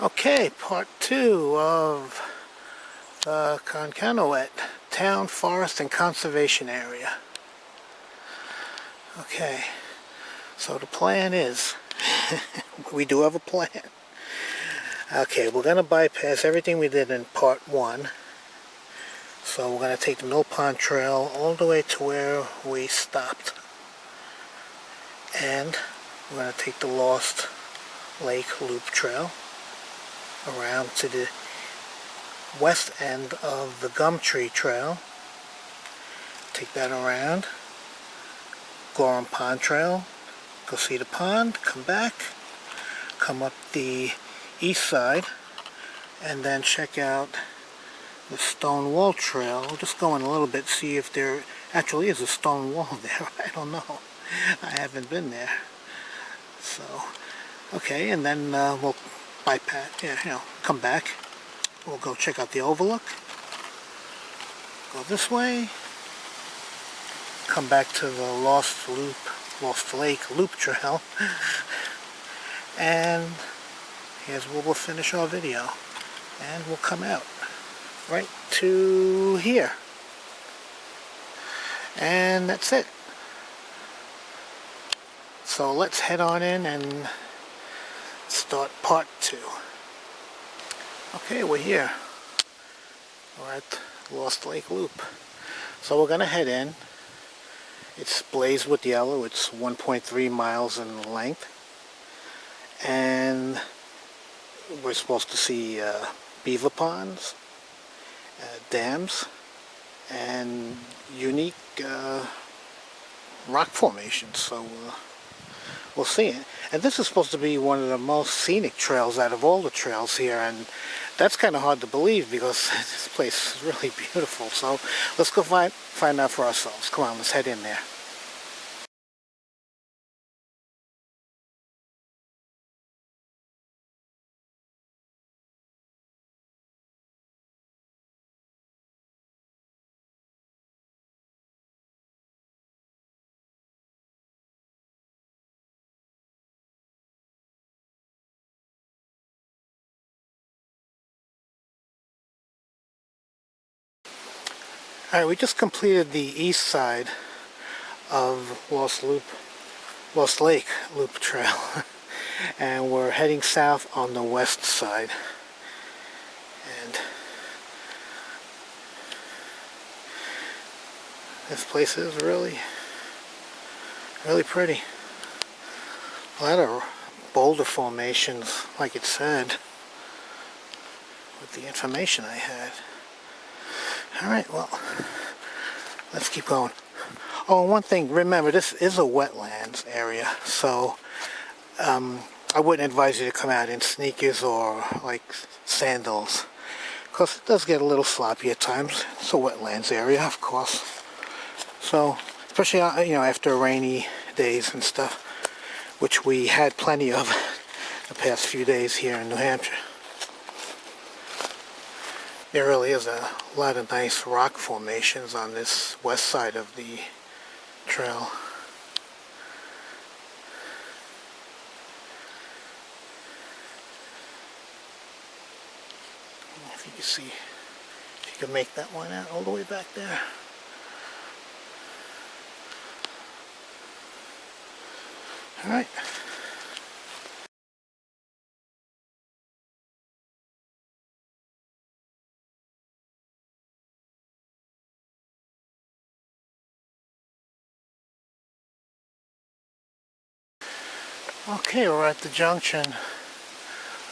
Okay, part 2 of the Kuncanowet Town, Forest, and Conservation Area. Okay, so the plan is, we do have a plan. Okay, we're going to bypass everything we did in part 1. So we're going to take the Mill Pond Trail all the way to where we stopped. And we're going to take the Lost Lake Loop Trail around to the west end of the Gumtree Trail. Take that around. Gorham Pond Trail. Go see the pond. Come back. Come up the east side. And then check out the Stone Wall Trail. I'll just go in a little bit, see if there actually is a stone wall there. I don't know. I haven't been there. So, okay, and then we'll bypass, come back. We'll go check out the overlook. Go this way. Come back to the Lost Lake Loop Trail. And here's where we'll finish our video. And we'll come out right to here. And that's it. So let's head on in and start part 2. Okay, we're here. We're at Lost Lake Loop. So we're going to head in. It's blazed with yellow. It's 1.3 miles in length. And we're supposed to see beaver ponds, dams, and unique rock formations. So we'll see it. And this is supposed to be one of the most scenic trails out of all the trails here, and that's kind of hard to believe because this place is really beautiful. So let's go find out for ourselves. Come on, let's head in there. Alright, we just completed the east side of Lost Lake Loop Trail. And we're heading south on the west side. And this place is really pretty. A lot of boulder formations, like it said, with the information I had. Alright, well, let's keep going. Oh, one thing, remember, this is a wetlands area, so I wouldn't advise you to come out in sneakers or like sandals, because it does get a little sloppy at times. It's a wetlands area, of course. So, especially after rainy days and stuff, which we had plenty of the past few days here in New Hampshire. There really is a lot of nice rock formations on this west side of the trail. If you can see, if you can make that one out all the way back there. All right. Okay, we're at the junction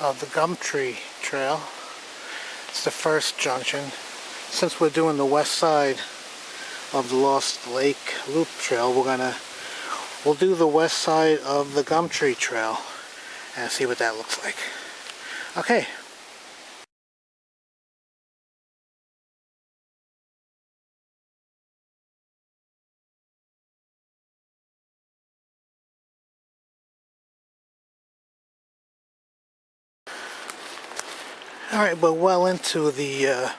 of the Gumtree Trail. It's the first junction. Since we're doing the west side of the Lost Lake Loop Trail, we'll do the west side of the Gumtree Trail and see what that looks like. Okay. Alright, we're well into the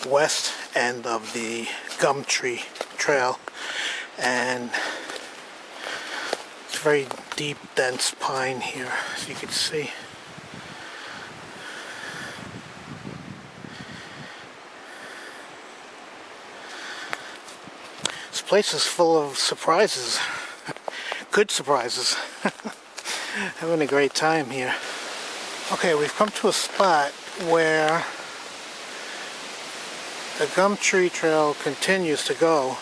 west end of the Gumtree Trail, and it's very deep, dense pine here, as you can see. place is full of surprises. Good surprises. Having a great time here. Okay, we've come to a spot where the gum tree trail continues to go,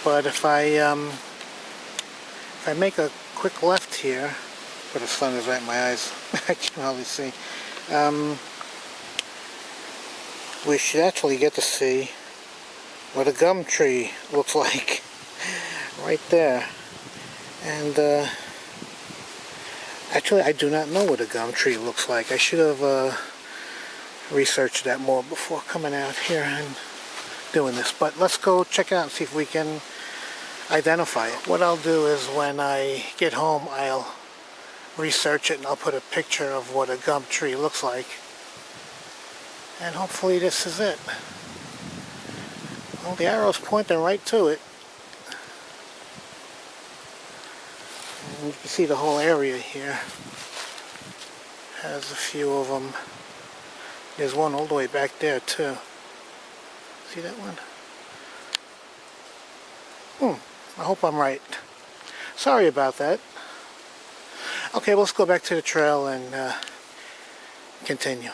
but if I make a quick left here, where the sun is right in my eyes, I can hardly see, we should actually get to see what a gum tree looks like right there. And actually, I do not know what a gum tree looks like. I should have researched that more before coming out here and doing this. But let's go check it out and see if we can identify it. What I'll do is when I get home, I'll research it and I'll put a picture of what a gum tree looks like. And hopefully this is it. Well, the arrow's pointing right to it. And you can see the whole area here has a few of them. There's one all the way back there too. See that one? I hope I'm right. Sorry about that. Okay, let's go back to the trail and continue.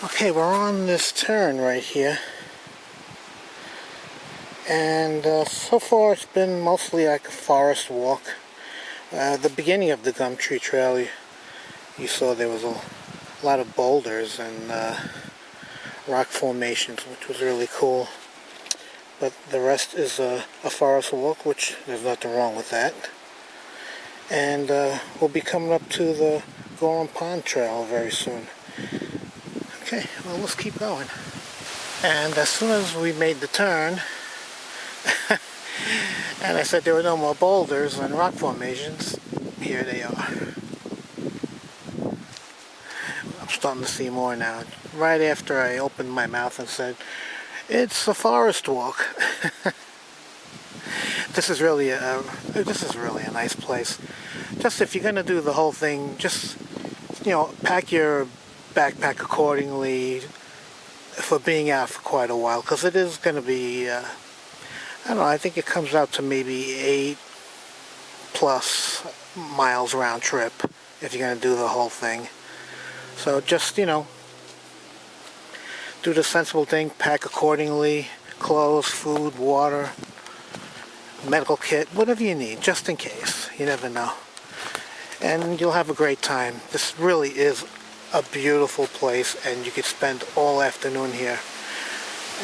Okay, we're on this turn right here, and so far it's been mostly like a forest walk. The beginning of the gum tree trail, you saw there was a lot of boulders and rock formations, which was really cool. But the rest is a forest walk, which there's nothing wrong with that. And we'll be coming up to the Gorham Pond Trail very soon. Okay, well, let's keep going. And as soon as we made the turn, and I said there were no more boulders and rock formations, here they are. I'm starting to see more now. Right after I opened my mouth and said, it's a forest walk. This is really a nice place. Just if you're going to do the whole thing, just, pack your backpack accordingly for being out for quite a while, because it is going to be I don't know, I think it comes out to maybe 8+ miles round trip if you're going to do the whole thing. So just do the sensible thing, pack accordingly, clothes, food, water, medical kit, whatever you need, just in case. You never know. And you'll have a great time. This really is a beautiful place, and you could spend all afternoon here,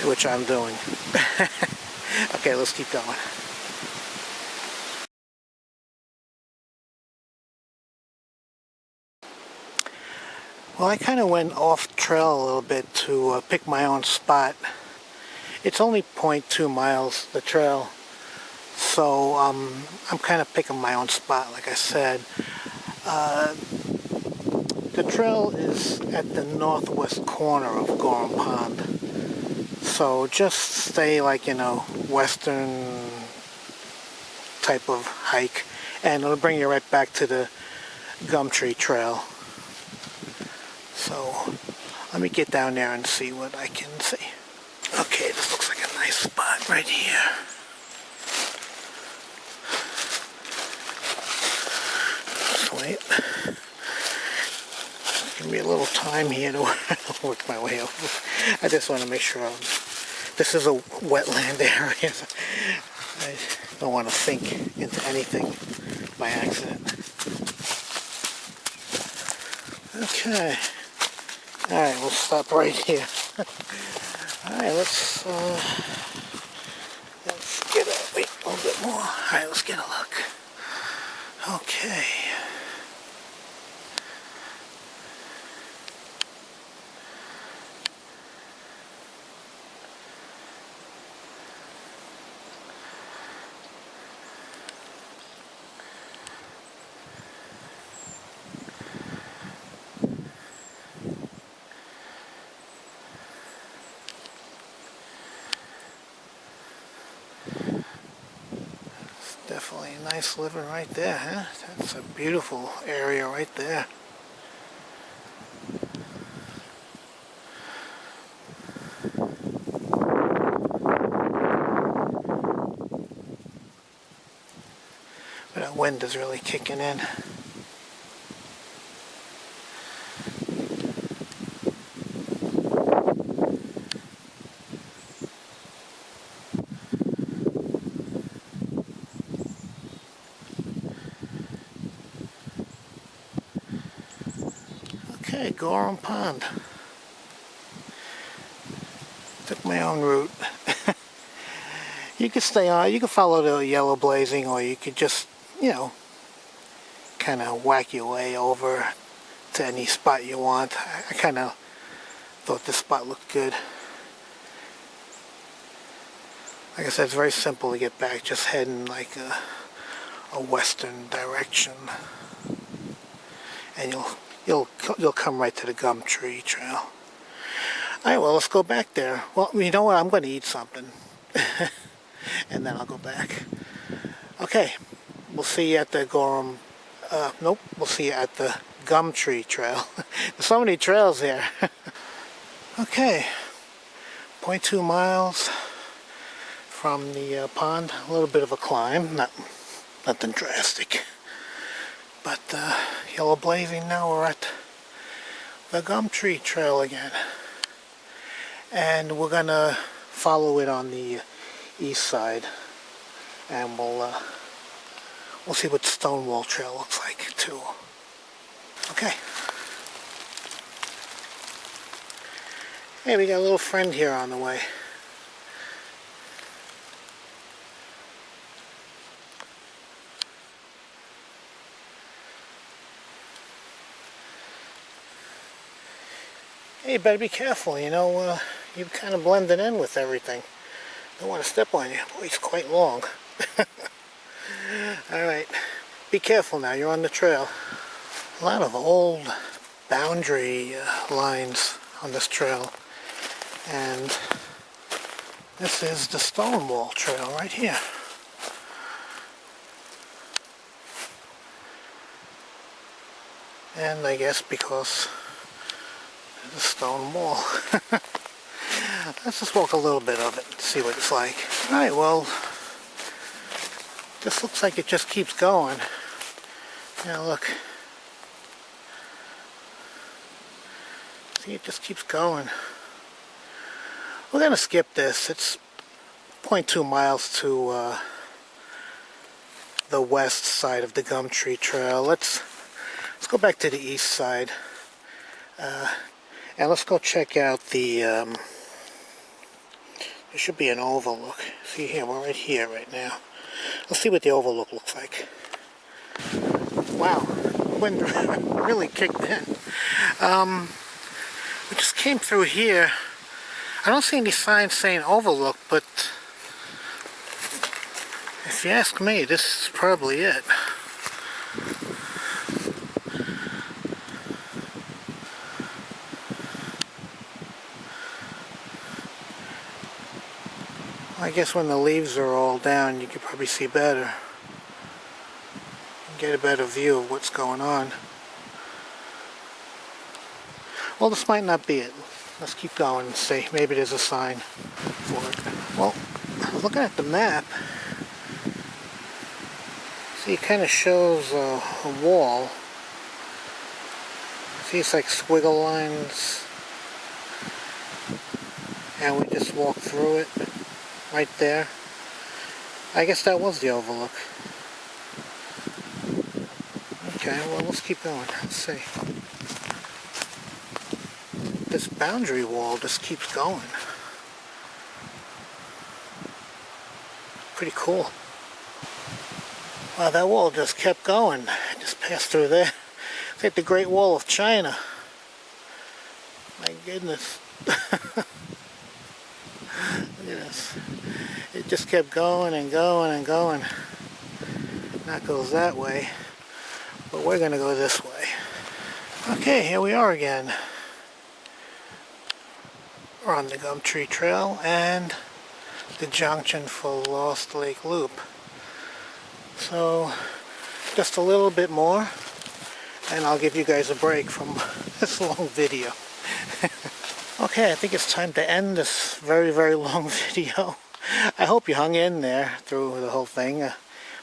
which I'm doing. Okay, let's keep going. Well, I kind of went off trail a little bit to pick my own spot. It's only 0.2 miles, the trail, so I'm kind of picking my own spot, like I said. The trail is at the northwest corner of Gorham Pond, so just stay like, western type of hike, and it'll bring you right back to the gum tree trail. So let me get down there and see what I can see. Okay, this looks like a nice spot right here. Just wait. Give me a little time here to work my way over. I just want to make sure this is a wetland area. I don't want to sink into anything by accident. Okay. Alright, we'll stop right here. Alright, let's get wait a little bit more. Alright, let's get a look. Okay. Nice living right there, huh? That's a beautiful area right there. But that wind is really kicking in. Okay, Gorham Pond. Took my own route. You could stay on, you could follow the yellow blazing, or you could just, you know, kind of whack your way over to any spot you want. I kind of thought this spot looked good. Like I said, it's very simple to get back, just heading like a western direction, and you'll come right to the gum tree trail. Alright, well, let's go back there. Well, you know what, I'm going to eat something and then I'll go back. Okay, we'll see you at the Gorham, nope, we'll see you at the gum tree trail. There's so many trails here. Okay, 0.2 miles from the pond. A little bit of a climb, nothing drastic. But yellow blazing, now we're at the gum tree trail again. And we're gonna follow it on the east side, and we'll see what Stonewall Trail looks like too. Okay. Hey, we got a little friend here on the way. Hey, you better be careful, you know, you're kind of blending in with everything. Don't want to step on you. Boy, he's quite long. Alright, be careful now, you're on the trail. A lot of old boundary lines on this trail. And this is the Stonewall Trail right here. And I guess because there's a stone wall. Let's just walk a little bit of it and see what it's like. Alright, well, this looks like it just keeps going. Now look. See, it just keeps going. We're going to skip this. It's 0.2 miles to the west side of the Gum Tree Trail. Let's go back to the east side. And let's go check out the, there should be an overlook. See here, we're right here right now. Let's see what the overlook looks like. Wow, wind really kicked in. We just came through here. I don't see any signs saying overlook, but if you ask me, this is probably it. I guess when the leaves are all down, you can probably see better. Get a better view of what's going on. Well, this might not be it. Let's keep going and see. Maybe there's a sign for it. Well, looking at the map, see, it kind of shows a wall. See, it's like squiggle lines. And we just walked through it. Right there. I guess that was the overlook. Okay, well, let's keep going. Let's see. This boundary wall just keeps going. Pretty cool. Wow, that wall just kept going. I just passed through there. It's like the Great Wall of China. My goodness. Look at this. It just kept going and going and going. That goes that way, but we're going to go this way. Okay, here we are again. We're on the Gum Tree Trail and the junction for Lost Lake Loop. So just a little bit more and I'll give you guys a break from this long video. Okay, I think it's time to end this very, very long video. I hope you hung in there through the whole thing. I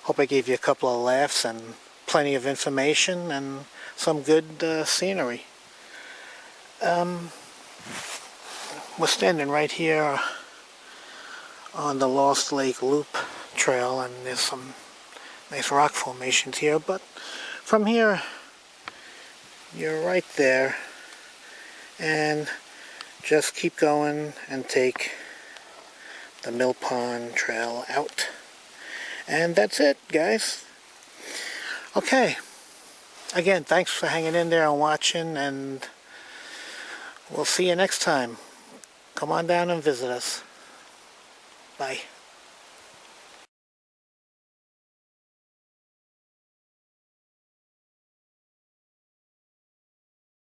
hope I gave you a couple of laughs and plenty of information and some good scenery. We're standing right here on the Lost Lake Loop Trail, and there's some nice rock formations here, but from here you're right there, and just keep going and take the Mill Pond Trail out. And that's it, guys. Okay. Again, thanks for hanging in there and watching, and we'll see you next time. Come on down and visit us. Bye.